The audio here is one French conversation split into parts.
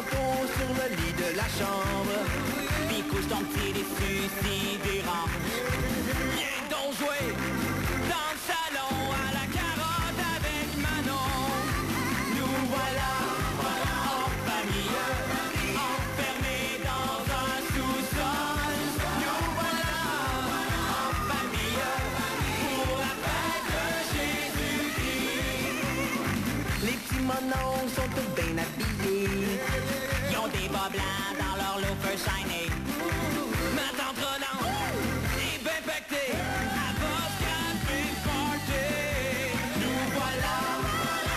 crampons sur le lit de la chambre. Puis couche ton petit déçu si dérange. Viens donc jouer dans le salon à la carotte avec Manon. Nous voilà en famille, enfermés dans un sous-sol. Nous voilà en famille pour la fête de Jésus-Christ. Les petits monons sont tous bien habillés. Ils ont des bas blancs dans leur loafer shiny. Ma tante Roland est bien pactée. Elle va se café party. Nous voilà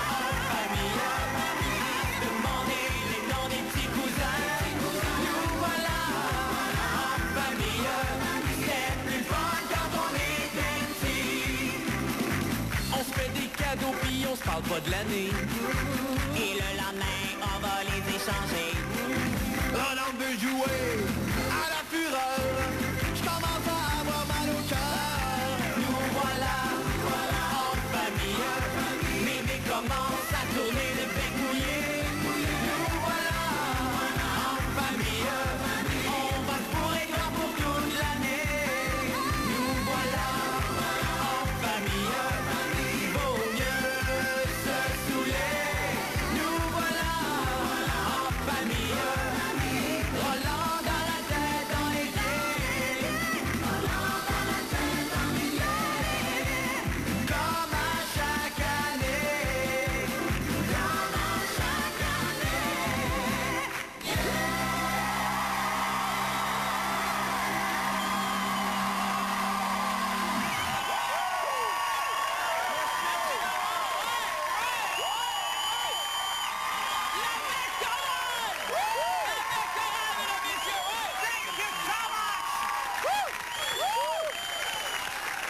en famille à se demander les noms des petits cousins. Nous voilà en famille. C'est plus fun quand on est petit. On se fait des cadeaux puis on se parle pas de l'année. Et le lendemain, on va les échanger. Roland veut jouer à la fureur. Je commence à avoir mal au cœur. Nous voilà en famille. Mémé commence à tourner le bec mouillé. Nous voilà en famille. On va se bourrer grand pour toute l'année. Nous voilà en famille. Il vaut mieux se saouler. Nous voilà en famille. Roland dans la tête, dans les pieds. Roland dans la tête, dans les pieds. Comme à chaque année. Comme à chaque année.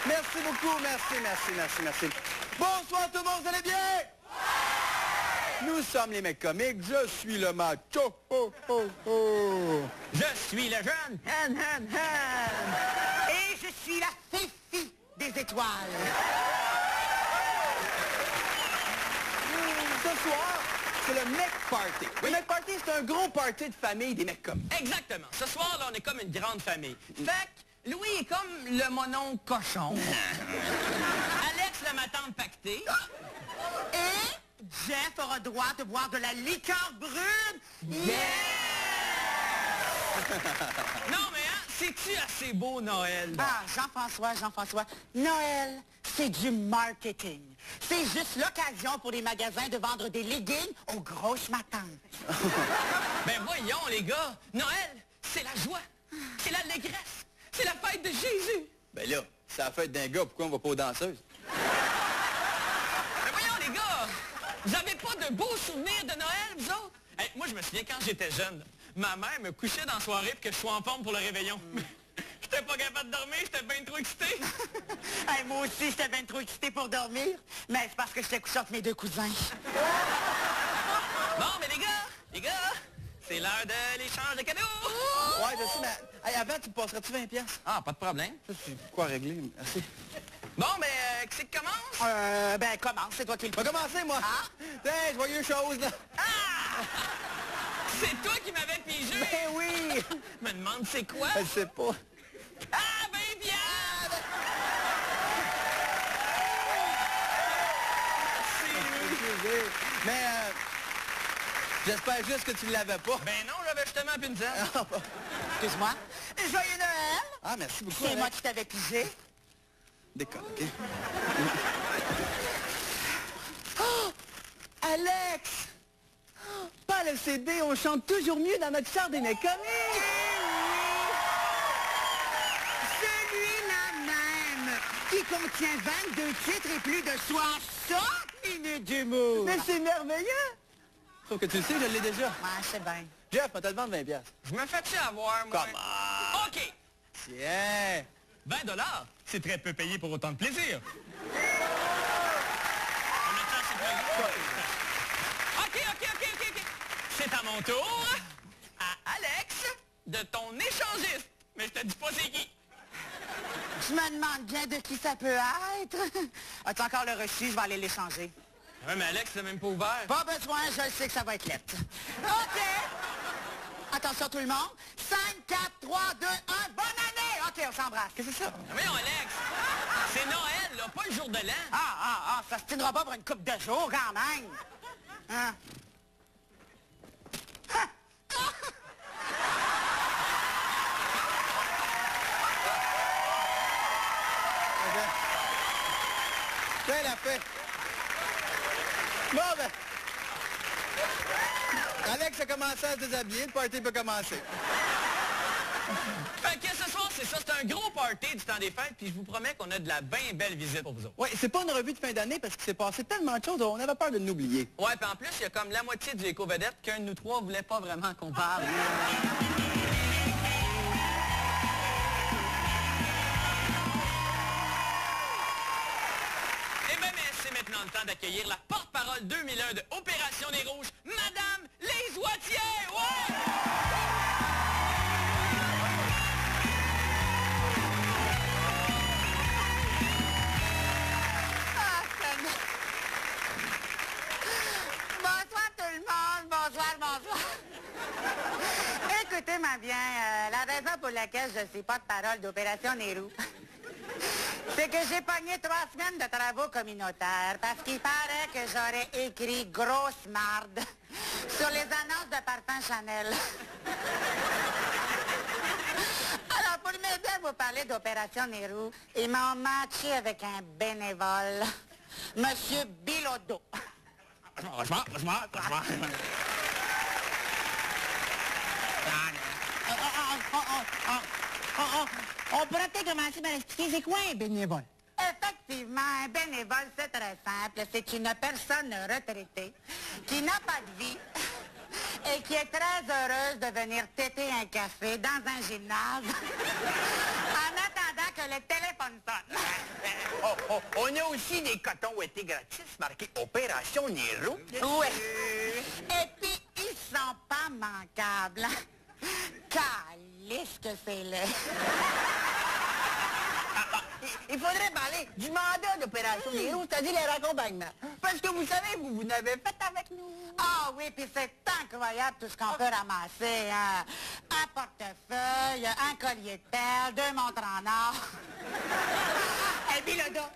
Merci beaucoup, merci. Bonsoir tout le monde, vous allez bien? Nous sommes les mecs comiques, je suis le macho. Je suis le jeune. Et je suis la Fifi des étoiles. Ce soir, c'est le mec party. Le mec party, c'est un gros party de famille des mecs comiques. Exactement. Ce soir, là, on est comme une grande famille. Fait que Louis est comme le monon cochon. Alex, la ma tante pactée. Et Jeff aura droit de boire de la liqueur brune. Non, mais hein, c'est-tu assez beau, Noël? Ah, Jean-François, Noël, c'est du marketing. C'est juste l'occasion pour les magasins de vendre des leggings aux grosses matantes. Ben voyons, les gars. Noël, c'est la joie. C'est l'allégresse. C'est la fête de Jésus. Ben là, c'est la fête d'un gars, pourquoi on va pas aux danseuses? Ben voyons, les gars. Vous avez pas de beaux souvenirs de Noël, vous autres? Hey, moi, je me souviens quand j'étais jeune, ma mère me couchait dans la soirée pour que je sois en forme pour le réveillon. J'étais pas capable de dormir, j'étais bien trop excité. Hey, moi aussi, j'étais bien trop excitée pour dormir, mais c'est parce que j'étais couchée entre mes deux cousins. Bon, mais les gars, c'est l'heure de l'échange de cadeaux. Ouais, je sais, mais hey, avant, tu me passerais-tu 20 piastres? Ah, pas de problème. Ça, c'est quoi régler? Merci. Bon, mais qui c'est qui commence? Ben, commence, c'est toi qui le On va commencer, moi. Ah? Tiens, joyeuse chose, là. C'est toi qui m'avais pigé. Ben oui! Je me demande c'est quoi? Je sais pas. Ah, ben bien! Excusez. Mais, j'espère juste que tu ne l'avais pas. Ben non, j'avais justement plus une dizaine. Excuse-moi. Joyeux Noël! Ah, merci beaucoup, C'est moi Alex. qui t'avais pigé. Décolle, OK? Oh! Alex! Oh, pas le CD, on chante toujours mieux dans notre char des mecs comiques! Celui-là même, qui contient 22 titres et plus de 60 minutes d'humour. Mais c'est merveilleux! Sauf que tu le sais, je l'ai déjà. Ouais, c'est bien. Jeff, on te le vendre 20 piastres. Je me fais-tu avoir, moi? Comment? OK. Tiens! 20 $, c'est très peu payé pour autant de plaisir. OK. C'est à mon tour. À Alex, de ton échangiste. Mais je te dis pas c'est qui. Je me demande bien de qui ça peut être. As-tu encore le reçu? Je vais aller l'échanger. Ouais, mais Alex, c'est même pas ouvert. Pas besoin, je sais que ça va être lettre. OK! Attention tout le monde. 5, 4, 3, 2, 1, bonne année! OK, on s'embrasse. Qu'est-ce que c'est ça? Voyons, Alex, c'est Noël, là, pas le jour de l'an. Ça se tiendra pas pour une coupe de jours, quand même. Hein? Tiens, la paix. Bon, ben... Alex a commencé à se déshabiller, le party peut commencer. Fait que ce soir, c'est ça, c'est un gros party du temps des fêtes, puis je vous promets qu'on a de la bien belle visite pour vous autres. Oui, c'est pas une revue de fin d'année parce qu'il s'est passé tellement de choses, on avait peur de l'oublier. Ouais, puis en plus, il y a comme la moitié du éco-vedette qu'un de nous trois voulait pas vraiment qu'on parle. Eh bien, c'est maintenant le temps d'accueillir la porte-parole 2001 de Opération des Rouges, Madame Lise Wattier! Ouais! Bonsoir tout le monde, bonsoir. Écoutez-moi bien, la raison pour laquelle je suis porte-parole d'Opération Nérou, c'est que j'ai pogné 3 semaines de travaux communautaires parce qu'il paraît que j'aurais écrit grosse marde sur les annonces de parfum Chanel. Alors, pour m'aider à vous parler d'Opération Nérou, ils m'ont matché avec un bénévole, Monsieur Bilodeau. On pourrait peut-être commencer par expliquer c'est quoi un bénévole? Effectivement, un bénévole, c'est très simple. C'est une personne retraitée qui n'a pas de vie et qui est très heureuse de venir têter un café dans un gymnase en attendant que le téléphone sonne. On a aussi des cotons ouettés gratis marqués Opération Nérou. Oui. Et puis, ils sont pas manquables. Calisse que c'est laid. Il faudrait parler du mandat d'Opération Nérou, c'est-à-dire les raccompagnements. Parce que vous savez, vous n'avez fait avec nous. Ah oui, puis c'est incroyable tout ce qu'on peut ramasser. Hein. Un portefeuille, un collier de perles, 2 montres en or. Et puis le dos.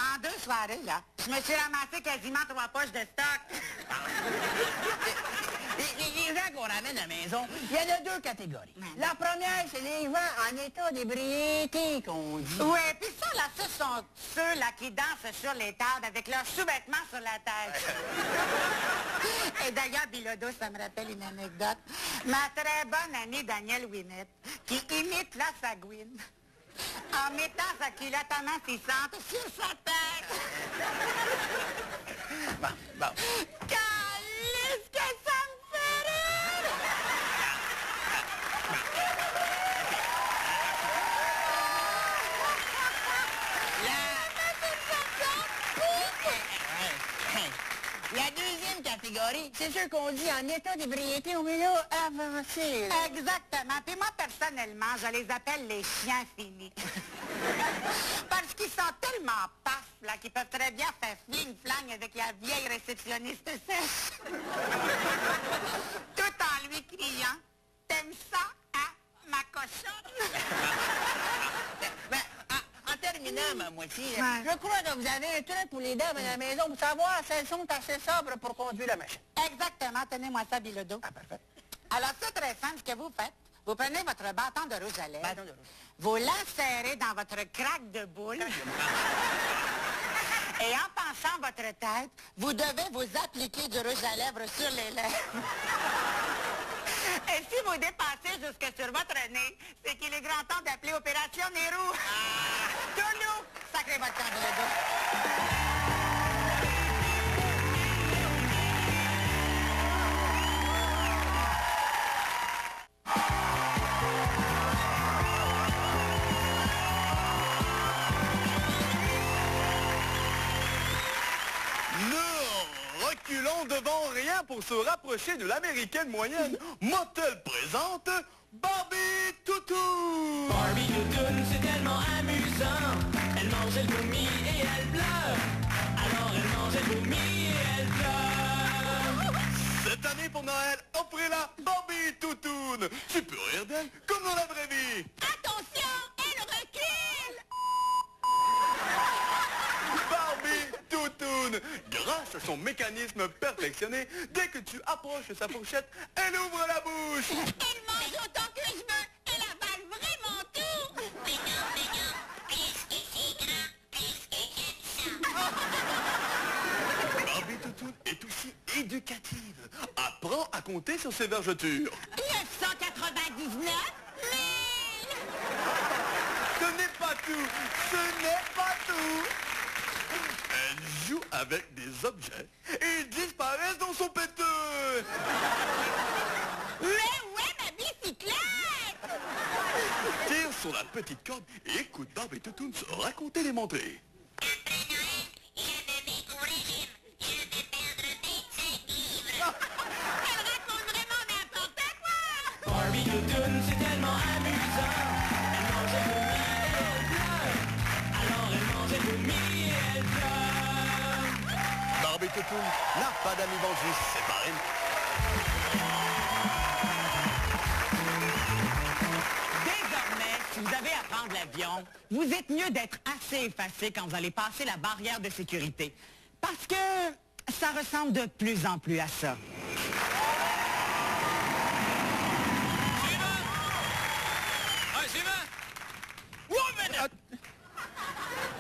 En 2 soirées, là, je me suis ramassé quasiment 3 poches de stock. Les gens qu'on ramène à la maison, il y en a 2 catégories. La première, c'est les gens en état d'ébriété, qu'on dit. Oui, puis ça, là, ce sont ceux-là qui dansent sur les tables avec leurs sous-vêtements sur la tête. Et d'ailleurs, Bilodeau, ça me rappelle une anecdote. Ma très bonne amie Danielle Winnet, qui imite la Sagouine en mettant sa culotte amincissante sur sa tête. Bon. Calisse que ça me fait rire! La deuxième catégorie, c'est ceux qu'on dit en état d'ébriété au milieu avancé. Là. Exactement. Puis moi, personnellement, je les appelle les chiens finis. Parce qu'ils sont tellement paf, là, qu'ils peuvent très bien faire fling-flang avec la vieille réceptionniste sèche. Tout en lui criant « T'aimes ça, hein, ma cochonne? » En terminant, ma moitié, je crois que vous avez un truc pour les dames à la maison pour savoir si elles sont assez sobres pour conduire la machine. Exactement. Tenez-moi ça, Bilodeau. Ah, parfait. Alors, c'est très simple. Ce que vous faites, vous prenez votre bâton de rouge à lèvres. Bâton de rouge. Vous l'insérez dans votre craque de boule. Et en penchant votre tête, vous devez vous appliquer du rouge à lèvres sur les lèvres. Et si vous dépassez jusque sur votre nez, c'est qu'il est grand temps d'appeler Opération Nérou. Tournou, sacré votre temps de le Ne reculons devant rien pour se rapprocher de l'américaine moyenne. Motel présente Barbie Toutou. Barbie Toutoune, c'est tellement amusant. Elle mange, elle vomit et elle pleure. Alors elle mange, elle vomit et elle pleure. C'est année pour Noël, offrez-la Barbie Toutoune. Tu peux rire d'elle comme dans la vraie vie. Attention, elle recule! Barbie Toutoune. Grâce à son mécanisme perfectionné, dès que tu approches sa fourchette, elle ouvre la bouche. Elle mange autant que je veux! Elle avale vraiment tout! Barbie Toutoune est aussi éducative. Apprends à compter sur ses vergetures. 999 000! Ce n'est pas tout. Ce n'est pas tout. Elle joue avec des objets et ils disparaissent dans son péteux. Mais ouais, ma bicyclette! Tire sur la petite corde et écoute Barbie Toutoune se raconter des montées. Elle raconte vraiment n'importe quoi! Barbie Toutoune, c'est tellement amusant. Elle mange un vomi et elle pleure. Alors elle mange un vomi et elle pleure. Barbie Toutoune n'a pas d'amis vendus, c'est pareil. Désormais, si vous avez à prendre l'avion, vous êtes mieux d'être assez effacé quand vous allez passer la barrière de sécurité. Parce que ça ressemble de plus en plus à ça.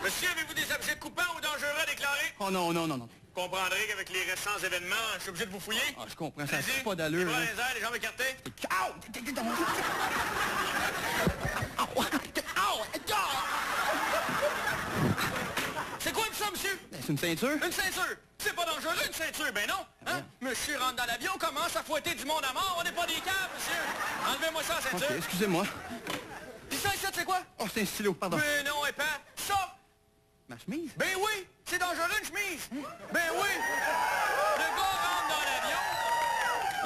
Monsieur, avez-vous des objets coupants ou dangereux à déclarer? Oh non, non, non, non. Vous comprendrez qu'avec les récents événements, je suis obligé de vous fouiller. Ah, je comprends, ça n'a Allez-y, pas d'allure. les bras hein. dans les airs, les jambes écartées. C'est quoi ça, monsieur? Ben, c'est une ceinture. Une ceinture! C'est pas dangereux, une ceinture, ben non! Hein? Monsieur rentre dans l'avion, commence à fouetter du monde à mort, on n'est pas des caves, monsieur! Enlevez-moi ça, la Ok, ceinture! excusez-moi. Puis ça, ici, c'est quoi? Oh, c'est un stylo, pardon. Ben non, épais! Ça! Ma chemise? Ben oui! C'est dangereux, une chemise! Ben oui! Le gars rentre dans l'avion,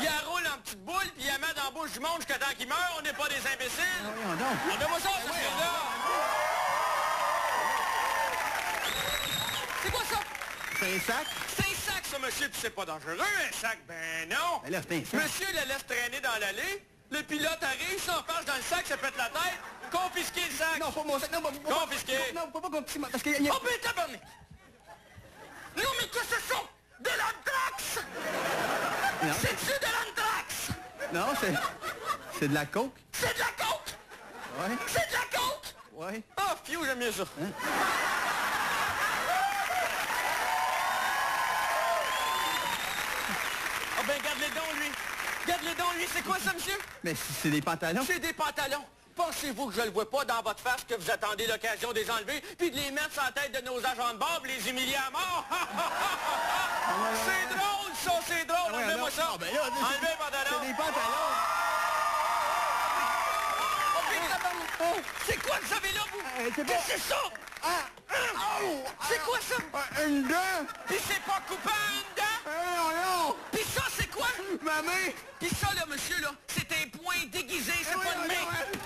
il la roule en petite boule, puis il la met dans la bouche du monde jusqu'à temps qu'il meurt, on n'est pas des imbéciles! Voyons donc. Enlevez-moi ça, cette chose-là! C'est quoi ça? C'est un sac? C'est un sac, ça, monsieur, puis c'est pas dangereux, un sac? Ben non! Ben là, c'est un sac. Monsieur le laisse traîner dans l'allée, le pilote arrive, s'enfarge dans le sac, ça pète la tête, confisquez le sac! Non, pas mon sac. Non, Confisqué. Non, pas confisqué, parce qu'il y a... Oh, ben, tabarnak! Non, mais qu'est-ce que c'est ça? De l'anthrax! Non. C'est-tu de l'anthrax? Non, c'est de la coke. C'est de la coke! Ouais, C'est de la coke! ouais. Ah, fiou, j'aime mieux ça. Ah ben, garde-les dons, lui. Garde-les dons, lui. C'est quoi ça, monsieur? Mais c'est des pantalons. C'est des pantalons. Pensez-vous que je le vois pas dans votre face que vous attendez l'occasion de les enlever puis de les mettre sur la tête de nos agents de bord et les humilier à mort? C'est drôle, ça, c'est drôle. ouais, Enlevez-moi non. ça. Ah, ben là, Enlevez les pantalons. C'est des pantalons. Oh, puis, tabarnak. C'est quoi que vous avez là, vous? c'est pas- Qu'est-ce que c'est ça? C'est quoi ça? Une dent. Puis c'est pas coupant une dent? Non, non. Puis ça, c'est quoi? Ma main. Puis ça, là, monsieur, là, c'est un point déguisé, c'est ouais, pas une main. ouais.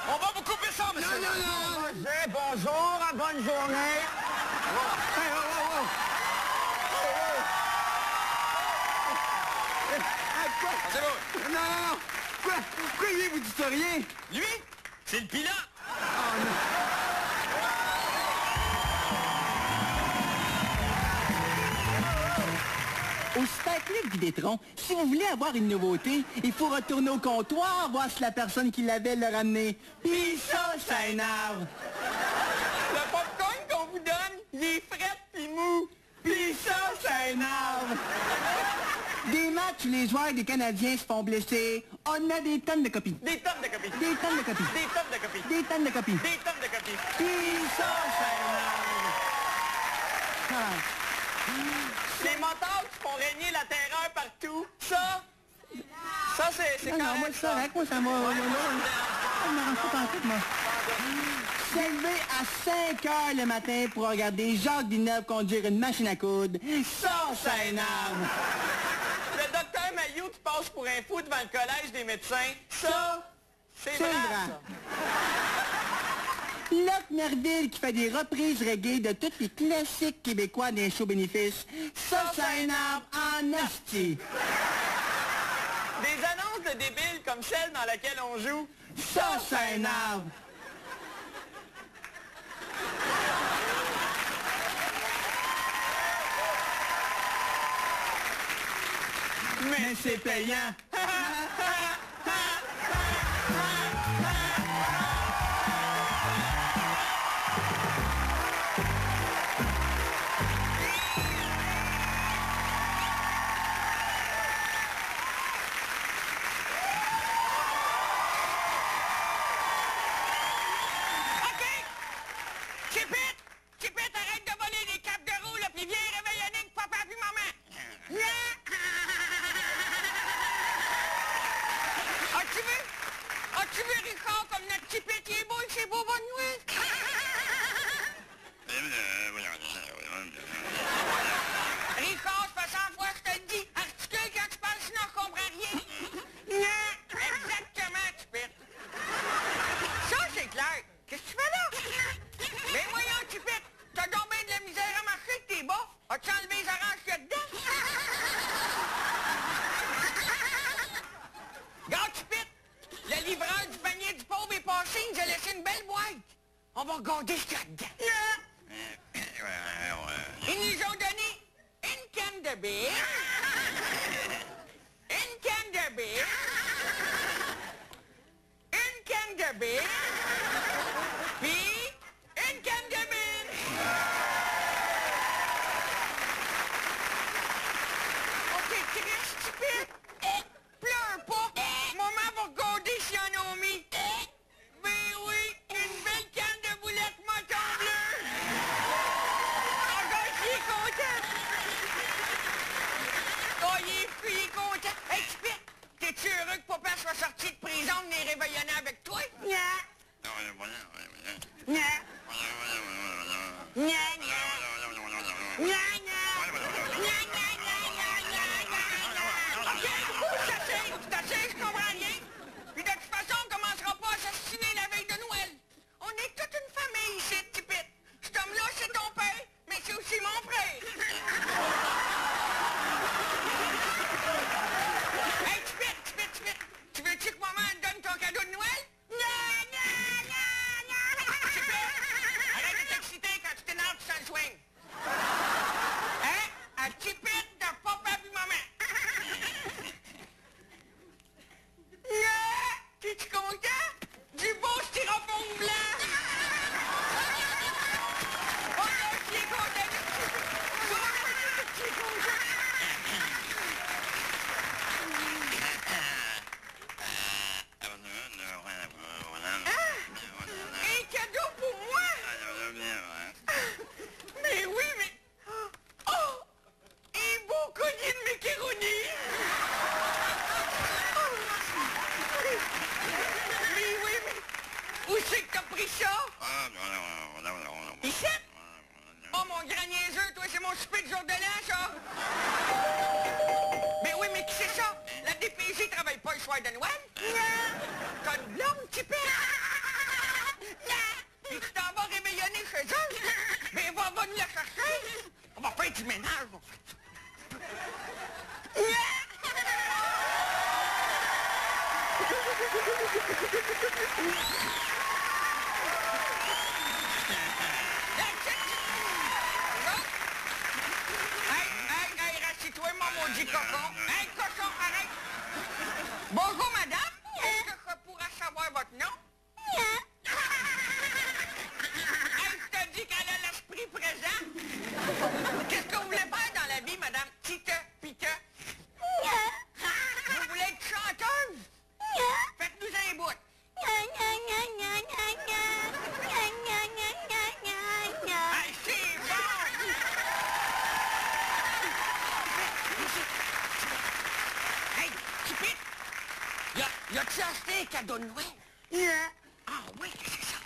On va vous couper ça, monsieur. Non, non, non. Bonjour, bonne journée. Hey, oh, oh, oh. Hey, quoi? C'est bon. Non, non, non. Quoi? Pourquoi lui, vous dites rien? Lui, c'est le pilote. Au Super Club Vidétron, si vous voulez avoir une nouveauté, il faut retourner au comptoir, voir si la personne qui l'avait l'a ramené. Pis ça énerve. Le popcorn qu'on vous donne, il est frais pis mou. Pis ça énerve. Des matchs où les joueurs des Canadiens se font blesser, on a des tonnes de copies. Des tonnes de copies. Des tonnes de copies. Des tonnes de copies. Des tonnes de copies. Des tonnes de copies. Pis ça énerve. Les motards qui font régner la terreur partout. Ça c'est Non, non, moi, c'est correct, moi, ça m'a... Ça me rend pas en tout, moi. S'élever à 5 heures le matin pour regarder Jacques Villeneuve conduire une machine à coudre, ça énerve. Le docteur Mailloux qui passe pour un fou devant le collège des médecins. Ça, c'est vrai, ça. Locke Merville qui fait des reprises reggae de tous les classiques québécois d'un show bénéfice, ça énerve en asti. de débile comme celle dans laquelle on joue. Ça, c'est un arbre. Mais c'est payant. Chipette, arrête de voler les capes de roue, là, puis viens réveillonner avec papa puis maman. As-tu vu Richard comme notre Chipette, il est beau, c'est beau, bonne nuit. Richard, ça fait 100 fois que je te le dis, articule quand tu parles, sinon je comprends rien. Exactement, Chipette. Ça, c'est clair. Qu'est-ce que tu fais là? Mais voyons, Chipette, t'as donc bien de la misère à marcher avec tes boffes. As-tu enlevé les oranges qu'il y a dedans? Regarde, Chipette, le livreur du panier du pauvre est passé, il nous a laissé une belle boîte. On va regarder ce qu'il y a dedans. Ils nous ont donné une canne de bière, une canne de bière, une canne de bière, puis une canne de bière. OK, Chris, Chipette, pleure pas. Maman va regarder s'il y en a mis. Ben oui, une belle canne de boulettes moton bleu. Regarde, il est content. Oh, il est content. Hey, Chipette, t'es-tu heureux que papa soit sorti de prison et venir réveillonner avec toi? Non. Non. Je comprends rien. Puis de toute façon, on commencera pas à assassiner la veille de Noël. On est toute une famille ici, Chipette. Cet homme-là, c'est ton père, mais c'est aussi mon frère. Hey, Chipette, tu veux-tu que maman te donne ton cadeau de Noël? Non. Chipette, arrête de t'exciter quand tu t'énerves, tu sens le swing. Hein? À Chipette de papa puis maman. T'es-tu content? Du beau styrofoam blanc! Oh là, tu es content! Tu es content! Un cadeau pour moi? Mais oui, mais... Oh! Un beau collier de macaroni! Mais oui, mais... Où c'est que t'as pris ça? Ici? Oh, mon grand niaiseux, toi, c'est mon souper de jour de l'an, ça! Mais oui, mais qui c'est ça? La DPJ travaille pas le soir de Noël? Non! T'as une blonde, Chipette? Non! Puis tu t'en vas réveillonner chez eux? Mais va nous la chercher! On va faire du ménage, on va faire du... Hey, rassis-toi, mon maudit cochon. Hey, cochon, arrête. Bonjour, madame. Est-ce que je pourrais savoir votre nom? Hey, je te dis qu'elle a l'esprit présent. Qu'est-ce que vous voulez faire dans la vie, madame? Tite, pite. Vous voulez être chanteuse? Faites-nous un bout. Hey, c'est bon! Hey, Chipette! Y'a-tu acheté un cadeau de Noël? Ah oui, c'est ça.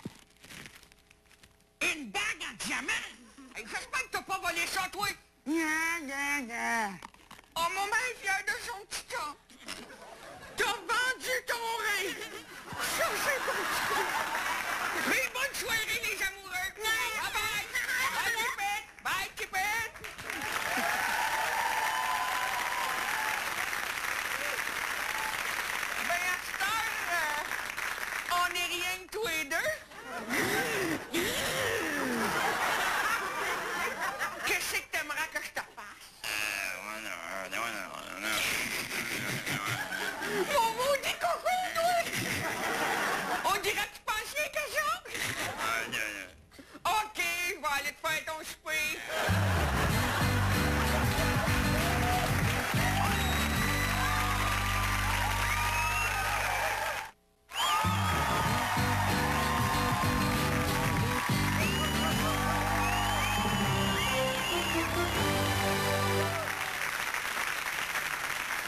Une bague en diamant? Hey, j'espère que t'as pas volé ça, toi. Oh, maman est fière de son petit cas. T'as vendu ton rêve. Ça, c'est bon. Mais bonne soirée, les amoureux. Bye-bye. Bye, Chipette. Bye, Chipette.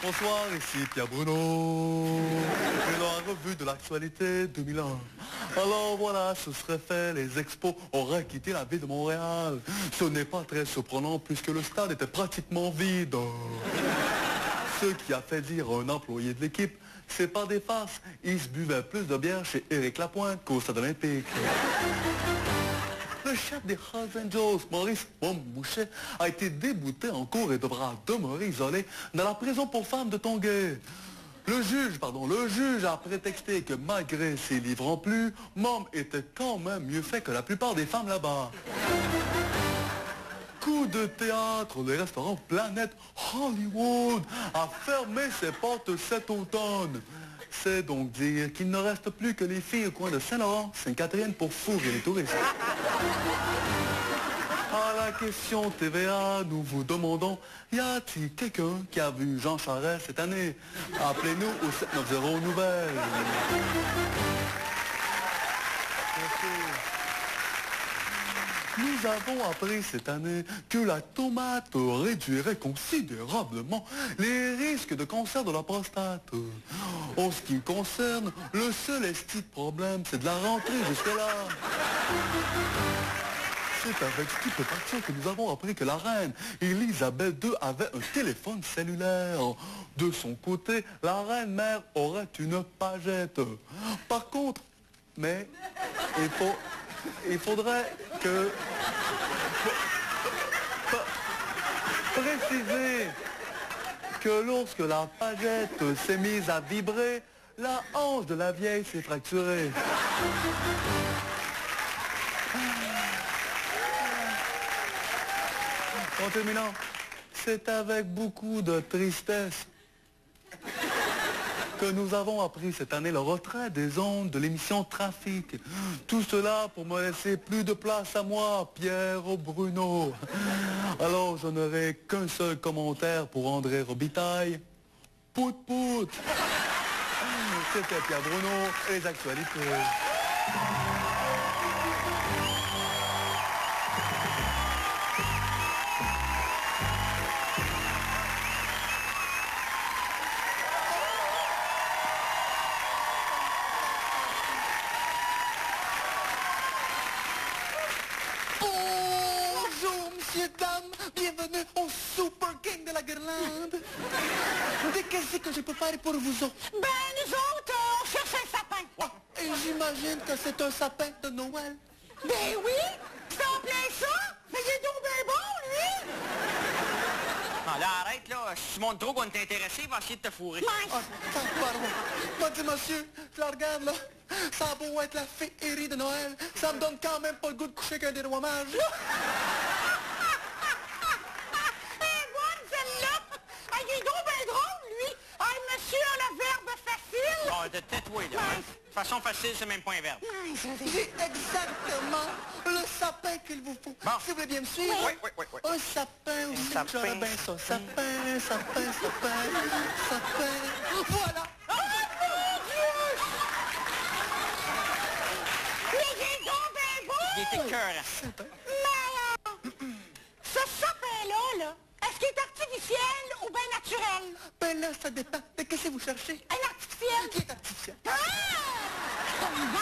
Bonsoir, ici Pierre Bruno. Et dans la revue de l'actualité 2001. Alors voilà, ce serait fait, les expos auraient quitté la ville de Montréal. Ce n'est pas très surprenant puisque le stade était pratiquement vide. Ce qui a fait dire à un employé de l'équipe, c'est pas des farces, il se buvait plus de bière chez Éric Lapointe qu'au stade olympique. Le chef des Hells Angels, Maurice Boucher, a été débouté en cours et devra demeurer isolé dans la prison pour femmes de Tonguay. Le juge a prétexté que malgré ses livres en plus, Mom était quand même mieux fait que la plupart des femmes là-bas. Coup de théâtre, le restaurant Planète Hollywood a fermé ses portes cet automne. C'est donc dire qu'il ne reste plus que les filles au coin de Saint-Laurent, Sainte-Catherine pour fourrer les touristes. À la question TVA, nous vous demandons, y a-t-il quelqu'un qui a vu Jean Charest cette année? Appelez-nous au 790 Nouvelles. Nous avons appris cette année que la tomate réduirait considérablement les risques de cancer de la prostate. En ce qui me concerne, le seul esti de problème, c'est de la rentrée jusque-là. C'est avec stupéfaction que nous avons appris que la reine Elisabeth II avait un téléphone cellulaire. De son côté, la reine mère aurait une pagette. Par contre, mais il faudrait que... préciser que lorsque la pagette s'est mise à vibrer, la hanche de la vieille s'est fracturée. En terminant, c'est avec beaucoup de tristesse que nous avons appris cette année le retrait des ondes de l'émission Trafic. Tout cela pour me laisser plus de place à moi, Pierre Bruno. Alors je n'aurai qu'un seul commentaire pour André Robitaille. Pout pout. C'était Pierre Bruno et les actualités. Bienvenue au Super King de la Guirlande. Qu'est-ce que je peux faire pour vous autres? Ben, nous autres, on cherche un sapin. Et j'imagine que c'est un sapin de Noël. Ben oui, c'est en plein ça. Mais il est donc bien bon, lui. Non, là, arrête, là. Si tu montres trop qu'on est intéressé, il va essayer de te fourrer. Pardon. Moi, dis, monsieur, je la regarde, là. Ça a beau être la féerie de Noël, ça me donne quand même pas le goût de coucher avec un des rois mages. De tatouer, là. Hein? Façon facile, c'est même pas un verbe. J'ai exactement le sapin qu'il vous faut. Bon. Si vous voulez bien me suivre. Oui. Un sapin aussi, sapin. j'aurais bien ça. Sapin. Voilà. Oh, mon Dieu! Mais il est donc bien beau! Il était cœur. Mais, ce sapin-là, est-ce qu'il est artificiel ou bien naturel? Ben là, ça dépend de qu'est-ce que vous cherchez. Un artificiel? Qui est artificiel? Ah!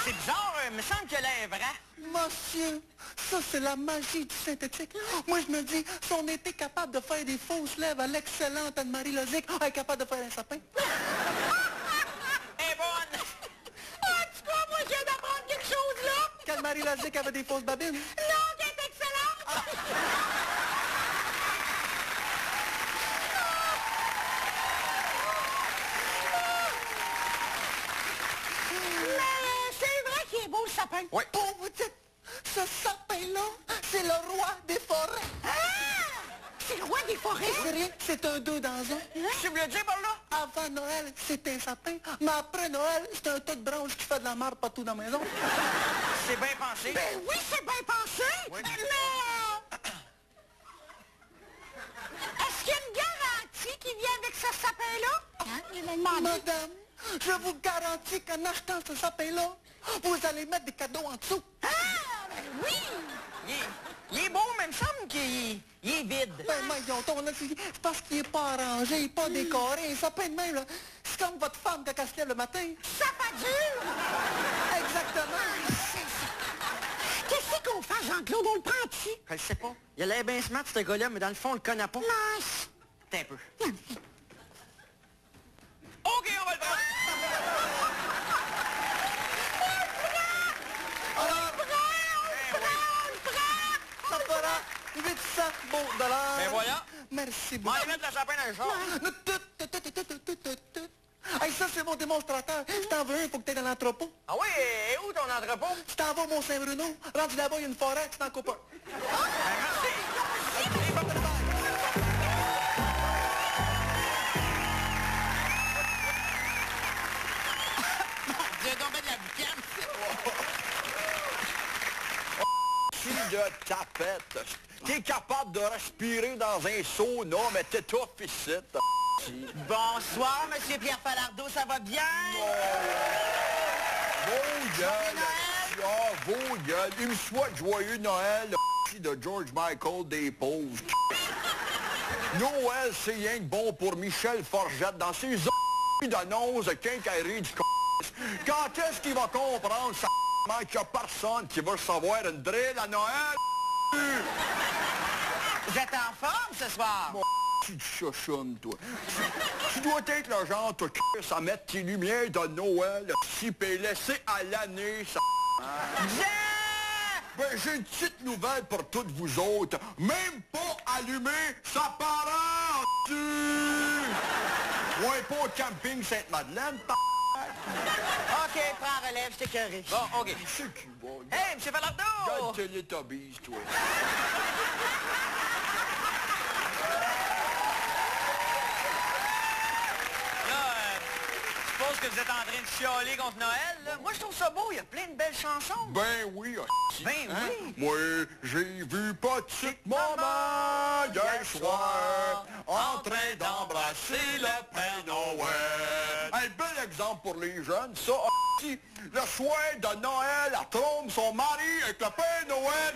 C'est bizarre, il me semble que là est vrai. Monsieur, ça c'est la magie du synthétique. Moi je me dis, si on était capable de faire des fausses lèvres à l'excellente Anne-Marie Lozic, on est capable de faire un sapin. Elle est bonne. En tout cas, moi, je viens d'apprendre quelque chose, là. Qu'Anne-Marie Lozic avait des fausses babines. Non, qu'elle est excellente. Mais c'est vrai qu'il est beau, le sapin. Oui. Oh, vous dites, ce sapin-là, c'est le roi des forêts. Ah! C'est le roi des forêts. C'est rien, c'est un deux dans un. Tu veux le dire par là? Avant Noël, c'est un sapin, mais après Noël, c'est un tas de branches qui fait de la marde partout dans la maison. C'est bien pensé. Ben oui, c'est bien pensé. Oui. Mais... est-ce qu'il y a une garantie qui vient avec ce sapin-là? Hein? Il a demandé. Madame, je vous garantis qu'en achetant ce sapin-là, vous allez mettre des cadeaux en dessous. Ah! Oui! Il est beau, mais il me semble qu'il est vide. Ben, voyons, c'est parce qu'il est pas arrangé, pas décoré. Ça peine même, là. C'est comme votre femme quand elle se lève le matin. Ça pas dur! Exactement. Qu'est-ce qu'on fait, Jean-Claude? On le prend-tu? Je sais pas. Il a l'air bien smart, ce gars-là, mais dans le fond, on le connaît pas. Mince! T'es un peu. OK, on va le prendre. Ça fera 800 beaux dollars. Ben voilà. Merci On va beaucoup. aller mettre le sapin dans le char. Hey, ça, c'est mon démonstrateur. Si t'en veux un, faut que t'ailles dans l'entrepôt. Ah oui, et où ton entrepôt? Si t'en vas au Mont-Saint-Bruno, rendu là-bas, il y a une forêt, tu t'en coupes un. J'ai tombé de la boucane. De tapette. T'es capable de respirer dans un sauna, mais t'étouffes ici. Bonsoir, Monsieur Pierre Falardeau, ça va bien? Vos gueules, vos gueules. Il me souhaite joyeux Noël, de George Michael des pauvres. Noël, c'est rien de bon pour Michel Forgette dans ses d'annonces de quincaillerie du Quand est-ce qu'il va comprendre ça qu'il n'y a personne qui va recevoir une drill à Noël? Vous êtes en forme ce soir? Tu te chochonnes, toi. Tu dois être le genre, toi, à mettre tes lumières de Noël, si puis laisser à l'année, ça... Ben, j'ai une petite nouvelle pour toutes vous autres. Même pas allumé, ça part en ouais, pas au camping Sainte-Madeleine, OK, prends relève, je t'ai carré. Bon, OK. C'est qui va? Hey, M. Falardeau! Regarde Teletubbies, toi. Je suppose que vous êtes en train de chialer contre Noël, là. Moi, je trouve ça beau. Il y a plein de belles chansons. Ben oui, Ben oui. Moi, j'ai vu petite maman hier soir en train d'embrasser le Père Noël. Un bel exemple pour les jeunes, ça. Le soir de Noël, elle trompe son mari avec le Père Noël.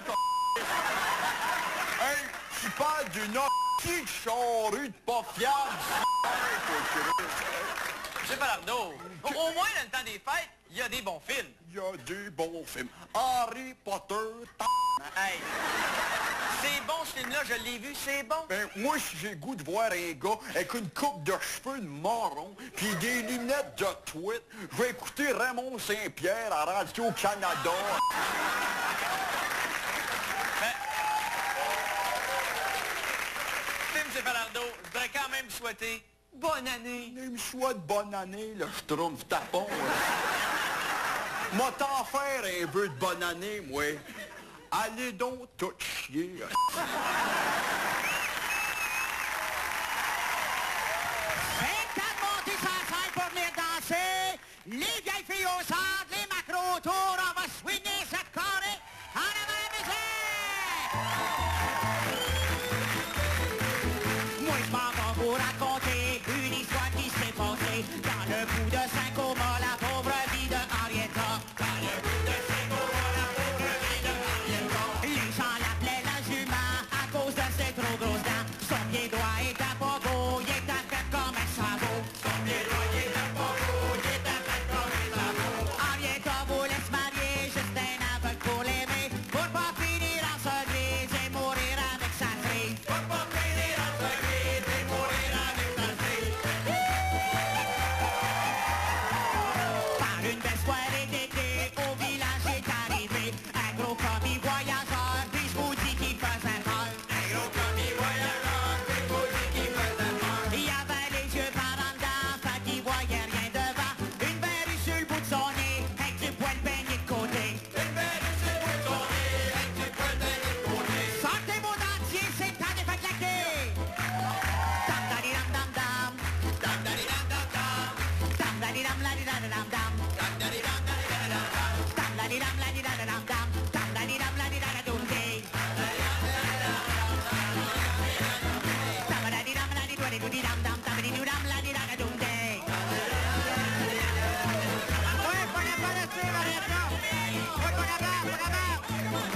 Hey, tu parles d'une petite charrue de pas fiable. M. Falardeau, au moins, dans le temps des fêtes, il y a des bons films. Il y a des bons films. Harry Potter, Hey, c'est bon ce film-là, je l'ai vu, c'est bon. ben, moi, si j'ai le goût de voir un gars avec une coupe de cheveux de marron puis des lunettes de tweet, je vais écouter Raymond Saint-Pierre à Radio-Canada. M. Falardeau, je voudrais quand même souhaiter bonne année. Il me souhaite bonne année, le schtroumpf tapon. Moi, t'en faire un peu de bonne année, moi. Allez donc tout chier. 24 montées sur la scène pour venir danser. Les vieilles filles au centre, les macros autour. On va swinger cette carré. En avant la musique! Moi, je m'en vais vous raconter une histoire qui s'est passée dans le bout de Saint-Coma, la pauvre vie de Henrietta. Dans le bout de Saint-Coma, la pauvre vie de Henrietta. Les gens l'appelaient la jument à cause de ses trop grosses dents. Son pied droit était pas beau, il était fait comme un sabot. Son pied droit était pas beau, il était fait comme un sabot. Henrietta voulait se marier, juste un aveugle pour l'aimer, pour pas finir en cerise et mourir avec sa fille. Pour pas finir en cerise et mourir avec sa fille. Par une belle soirée d'été, au village est arrivé un gros commis voyageur, puis je vous dis qu'il faisait peur. Un gros commis voyageur, puis je vous dis qu'il faisait peur. Il avait les yeux par en dedans, fait qu'il voyait rien devant. Une verrue sur le bout de son nez, avec du poil peigné de côté. Une verrue sur le bout de son nez, avec du poil peigné de côté. Sortez vos dentiers, c'est le temps de faire claquer. Dam dadi dam dam dam. Dam dadi dam dam dam. Dam dadi dam la di da da dam dam. Dam dadi dam la di da da dam dam. Dam dadi dam la di da da dam dam. Dam dadi dam la di da da dum day. Dam dadi dam la di do di do di dam dam. Dam dadi do dam la di da da dum day. Ouais, prenez pas la suivre, Henrietta. Ouais, prenez pas, prenez pas.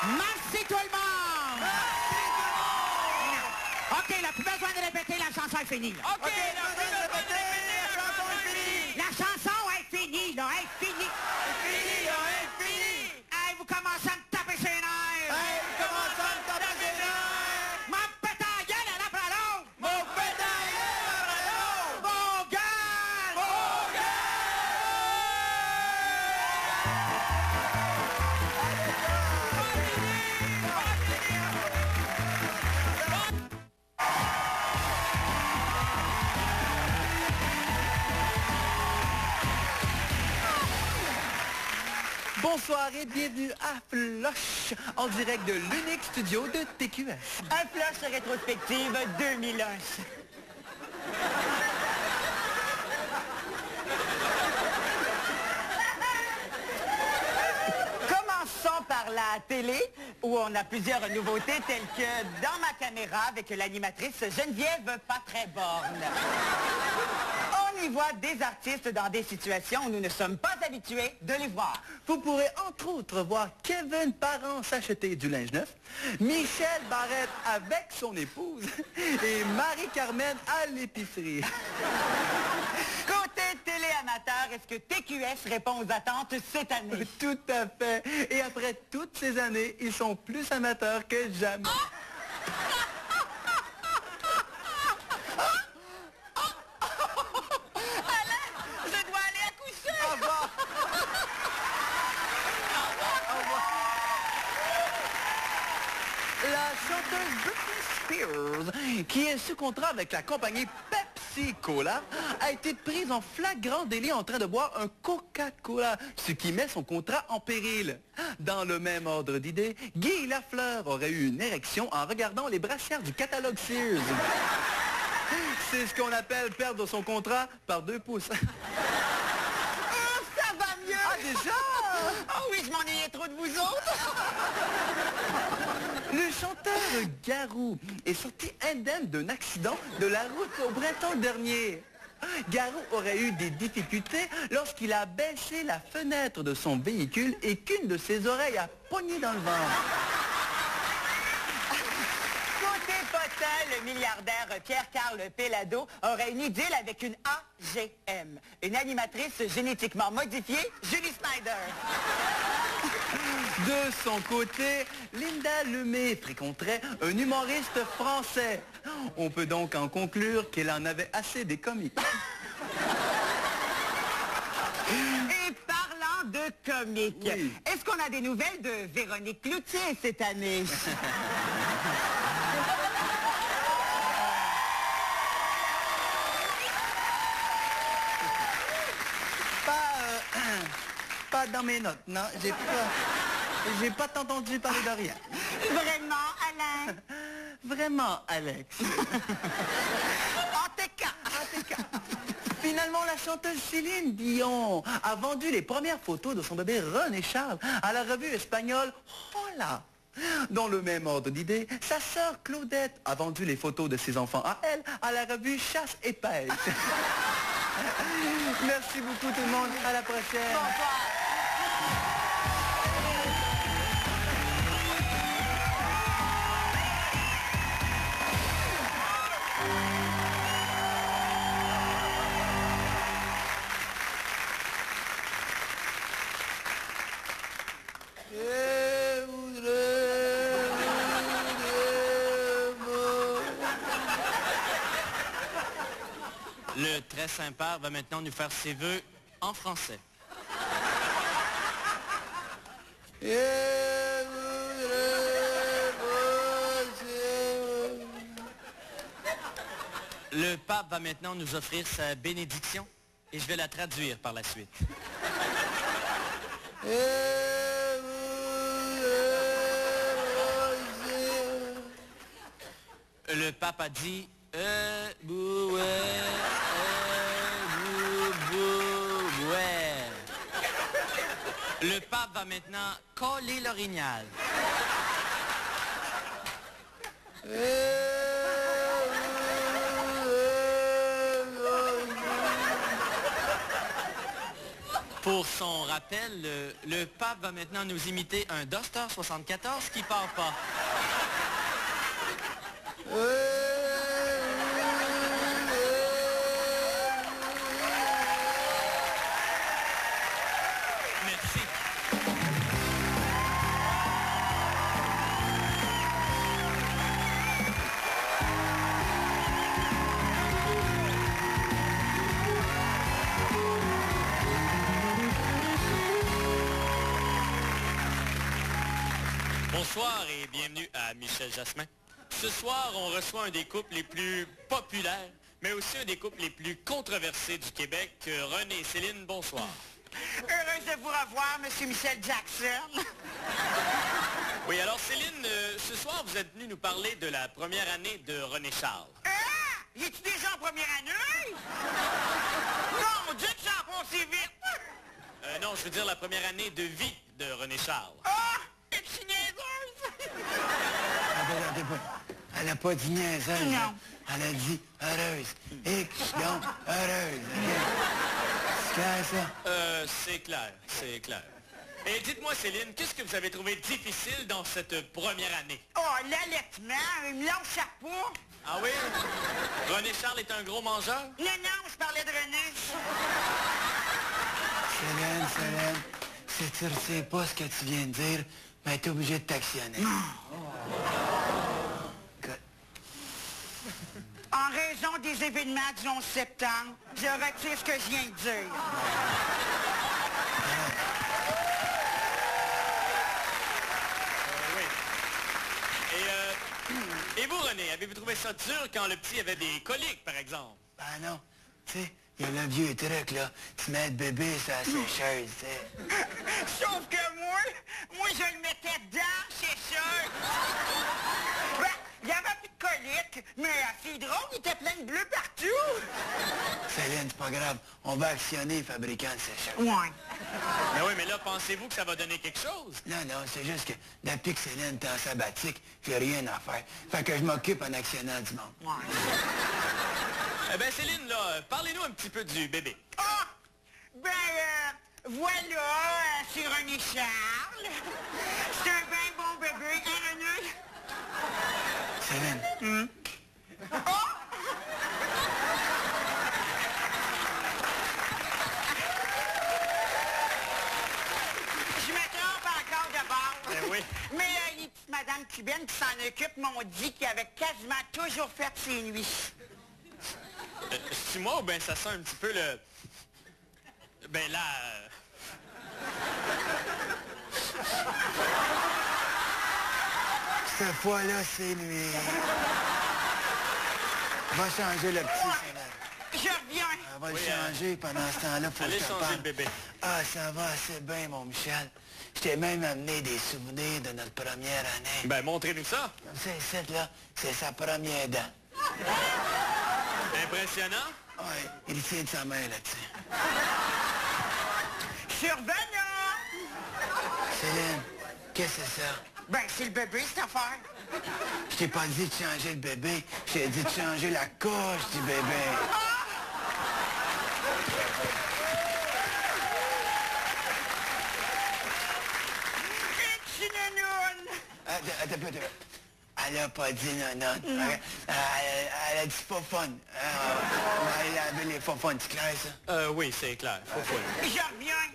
Merci tout le monde! OK, là, plus besoin de répéter, la chanson est finie. Là. OK, là, La chanson est finie. La chanson est finie, là, est finie. Fini, là, est fini. Hey, vous commencez à me taper ses nerfs. Hey, comment ça me tape les nerfs? M'en pète à la gueule à la après l'autre. Mon pétard, Mon gueule! Bonsoir et bienvenue à Flush, en direct de l'unique studio de TQS. Un flush rétrospective 2001. Commençons par la télé, où on a plusieurs nouveautés, telles que Dans ma caméra, avec l'animatrice Geneviève Pas-très-Borne. On y voit des artistes dans des situations où nous ne sommes pas habitués de les voir. Vous pourrez entre autres voir Kevin Parent s'acheter du linge neuf, Michel Barrette avec son épouse et Marie-Carmen à l'épicerie. Côté télé-amateur, est-ce que TQS répond aux attentes cette année? Tout à fait. Et après toutes ces années, ils sont plus amateurs que jamais. Je dois aller accoucher! Au revoir. La chanteuse Britney Spears, qui est sous contrat avec la compagnie Pepsi Cola, a été prise en flagrant délit en train de boire un Coca-Cola, ce qui met son contrat en péril. Dans le même ordre d'idée, Guy Lafleur aurait eu une érection en regardant les brassières du catalogue Sears. C'est ce qu'on appelle perdre son contrat par 2 pouces. Oh, ça va mieux! Ah, déjà? Oh oui, je m'ennuyais trop de vous autres! Le chanteur Garou est sorti indemne d'un accident de la route au printemps dernier. Garou aurait eu des difficultés lorsqu'il a baissé la fenêtre de son véhicule et qu'une de ses oreilles a pogné dans le ventre. Côté potin, le milliardaire Pierre-Carl Pellado aurait une idylle avec une AGM, une animatrice génétiquement modifiée, Julie Snyder. De son côté, Linda Lemay fréquenterait un humoriste français. On peut donc en conclure qu'elle en avait assez des comiques. Et parlant de comique, Oui. est-ce qu'on a des nouvelles de Véronique Cloutier cette année? Pas dans mes notes, non. J'ai pas entendu parler de rien. Vraiment, Alain? Vraiment, Alex. En tout cas. Finalement, la chanteuse Céline Dion a vendu les premières photos de son bébé René Charles à la revue espagnole Hola. Dans le même ordre d'idée, sa sœur Claudette a vendu les photos de ses enfants à elle à la revue Chasse et Pêche. Merci beaucoup tout le monde. À la prochaine. Le très Saint-Père va maintenant nous faire ses vœux en français. Le pape va maintenant nous offrir sa bénédiction et je vais la traduire par la suite. Le pape a dit Le pape va maintenant coller l'orignal. Pour son rappel, le pape va maintenant nous imiter un Duster 74 qui part pas. Merci. Bonsoir et bienvenue à Michel Jasmin. Ce soir, on reçoit un des couples les plus populaires, mais aussi un des couples les plus controversés du Québec, René et Céline. Bonsoir. Heureuse de vous revoir, Monsieur Michel Jackson. Oui, alors Céline, ce soir, vous êtes venue nous parler de la première année de René Charles. Ah! Y es-tu déjà en première année? Non, on dit que ça a passé vite. Non, je veux dire la première année de vie de René Charles. Ah! Es-tu niaiseuse? Attends pas. Elle a pas dit niaiseuse. Non. Elle a dit heureuse. Et donc, heureuse. C'est clair, ça? C'est clair, c'est clair. Et dites-moi, Céline, qu'est-ce que vous avez trouvé difficile dans cette première année? Oh, l'allaitement, il me lâche pas. Ah oui? René Charles est un gros mangeur? Non, non, je parlais de René. Céline, si tu ne sais pas ce que tu viens de dire, ben t'es obligé de t'actionner. En raison des événements du 11 septembre, je retire ce que je viens de dire. Oui. Et vous, René, avez-vous trouvé ça dur quand le petit avait des coliques, par exemple? Ben non. Tu sais, il y a le vieux truc, là. Tu mets le bébé sur la sécheuse, tu sais. Sauf que moi, je le mettais dans la sécheuse. Ben, il y avait plus de coliques, mais c'est drôle, il était plein de bleus partout. Céline, c'est pas grave. On va actionner les fabricants de sécheuse. Ouais. Mais oui, mais là, pensez-vous que ça va donner quelque chose? Non, c'est juste que depuis que Céline est en sabbatique, j'ai rien à faire. Fait que je m'occupe en actionnant du monde. Ouais. Eh bien, Céline, là, parlez-nous un petit peu du bébé. Ah! Ben, voilà, c'est René Charles. C'est un bien bon bébé, hein, René? Céline. Je me trompe encore de bord. Ben oui. Mais les petites madames cubaines qui s'en occupent m'ont dit qu'ils avaient quasiment toujours fait ses nuits. C'est moi ou bien ça sent un petit peu le... Ben là... Cette fois-là, c'est lui. Va changer le petit, Céline. Je reviens. Elle va Oui, le changer pendant ce temps-là, faut que allez je te changer parle. le bébé. Ah, ça va assez bien, mon Michel. Je t'ai même amené des souvenirs de notre première année. Ben, montrez-nous ça. Comme ça, ici, là, c'est sa première dent. Impressionnant. Ouais, il tient de sa main là-dessus. Survenant! Céline, qu'est-ce que c'est ça? Ben, c'est le bébé, cette affaire. Je t'ai pas dit de changer le bébé, je t'ai dit de changer la couche du bébé. Et tu nounoune! Attends. Elle a pas dit non. Elle a dit pas fun. On va aller laver les faux fun, c'est clair, ça? Oui, c'est clair. Faut fouiller. Je reviens.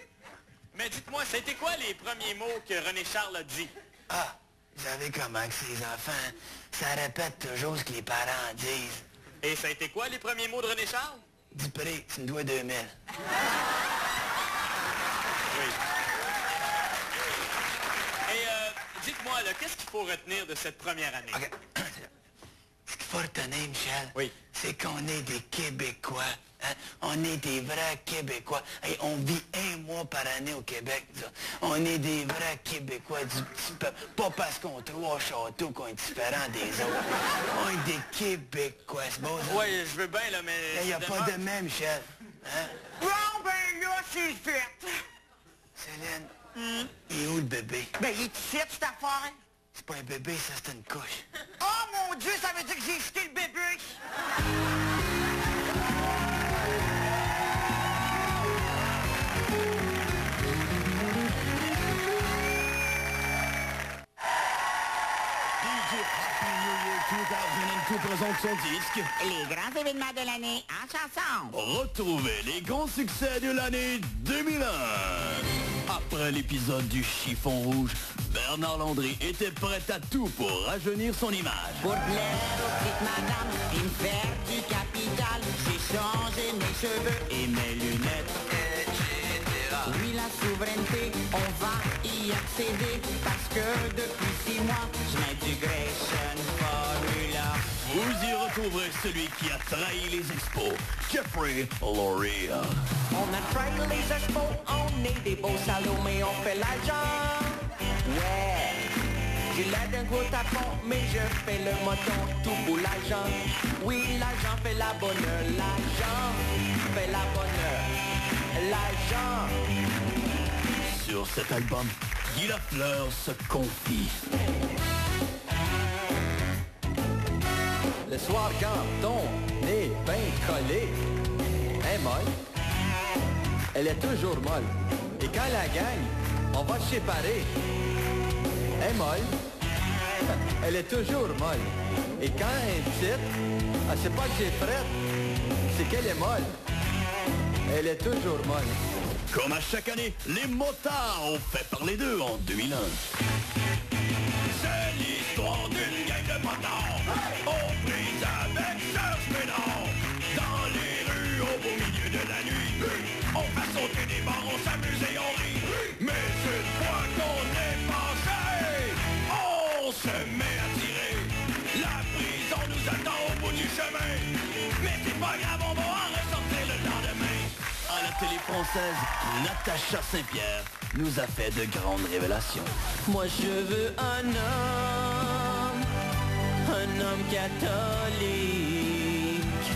Mais dites-moi, c'était quoi les premiers mots que René Charles a dit? Ah, vous savez comment que ces enfants, ça répète toujours ce que les parents disent. Et ça a été quoi les premiers mots de René Charles? Dupré, tu me dois 2000. Oui. Et dites-moi, là, qu'est-ce qu'il faut retenir de cette première année? OK. Ce qu'il faut retenir, Michel, Oui. c'est qu'on est des Québécois. Hein? On est des vrais Québécois. Et on vit un mois par année au Québec. Ça. On est des vrais Québécois du petit peuple. Pas parce qu'on a 3 châteaux qu'on est différents des autres. On est des Québécois. C'est beau, ça? Oui, je veux bien, là, mais... Il n'y a pas de même, Michel. Hein? Bon, ben là, c'est fait. Céline, il est où le bébé? Ben, il est ici, cette affaire. C'est pas un bébé, ça, c'est une couche. Oh, mon Dieu, ça veut dire que j'ai jeté le bébé. Happy New Year 2002 présente son disque. Les grands événements de l'année en chanson. Retrouvez les grands succès de l'année 2001. Après l'épisode du chiffon rouge, Bernard Landry était prêt à tout pour rajeunir son image. Pour plaire aux petites madames et me faire du capital, j'ai changé mes cheveux et mes lunettes, etc. Oui, la souveraineté, on va y accéder parce que depuis 6 mois, je mets du Grayson Formula. Vous y retrouverez celui qui a trahi les expos, Jeffrey Loria. On a trahi les expos, on est des beaux salauds, mais on fait l'argent. Ouais, j'ai l'air d'un gros tapon, mais je fais le moton tout pour l'argent. Oui, l'argent fait la bonne heure, l'argent fait la bonne heure, l'argent. Sur cet album, Guy Lafleur se confie. Le soir quand ton nez bien collé est molle, elle est toujours molle. Et quand la gang, on va se séparer, est molle, elle est toujours molle. Et quand elle est petite, elle sait pas que j'ai frette, c'est qu'elle est molle. Elle est toujours molle. Comme à chaque année, les motards ont fait parler d'eux en 2001. C'est l'histoire d'une gang de motards, aux prises avec Serge Ménard. Dans les rues, au beau milieu de la nuit, on fait sauter des bars, on s'amuse et on rit. Mais une fois qu'on est penché, on se met à tirer. La prison nous attend au bout du chemin, mais c'est pas grave, on va en ressortir le lendemain. À la télé française, Natacha Saint-Pierre nous a fait de grandes révélations. Moi je veux un homme catholique.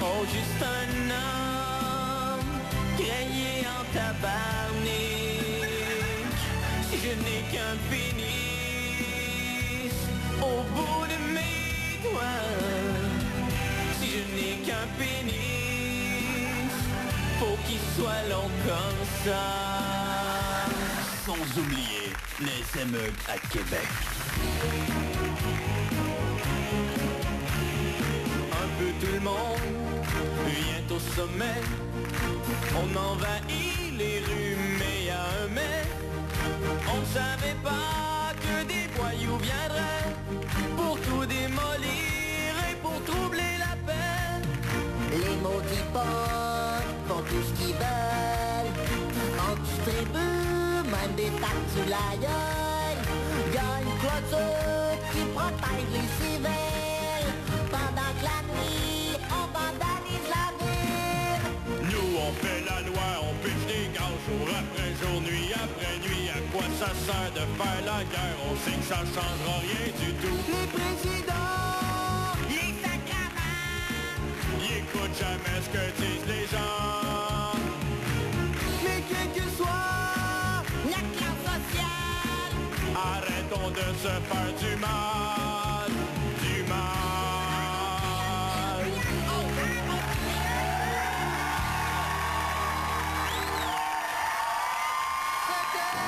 Oh, juste un homme grillé en tabarnak. Si je n'ai qu'un pénis au bout de mes doigts, si je n'ai qu'un pénis, faut qu'il soit long comme ça. Sans oublier les émeutes à Québec. Un peu tout le monde vient au sommet. On envahit les rues, mais y a un mais. On ne savait pas que des voyous viendraient pour tout démolir et pour troubler la paix. Les maudits potes font tout ce qu'ils veulent. On distribue même des tartes sur la gueule. Y'a une clôture qui protège les civils. Pendant que la nuit, on vandalise la ville. Nous on fait la loi, on piche des gaz jour après jour, nuit après nuit. À quoi ça sert de faire la guerre? On sait que ça changera rien du tout. Les présidents, les sacraments, Ils écoutent jamais ce que disent les gens. mais quel que soit la classe sociale, Arrêtons de se faire du mal, du mal. c'était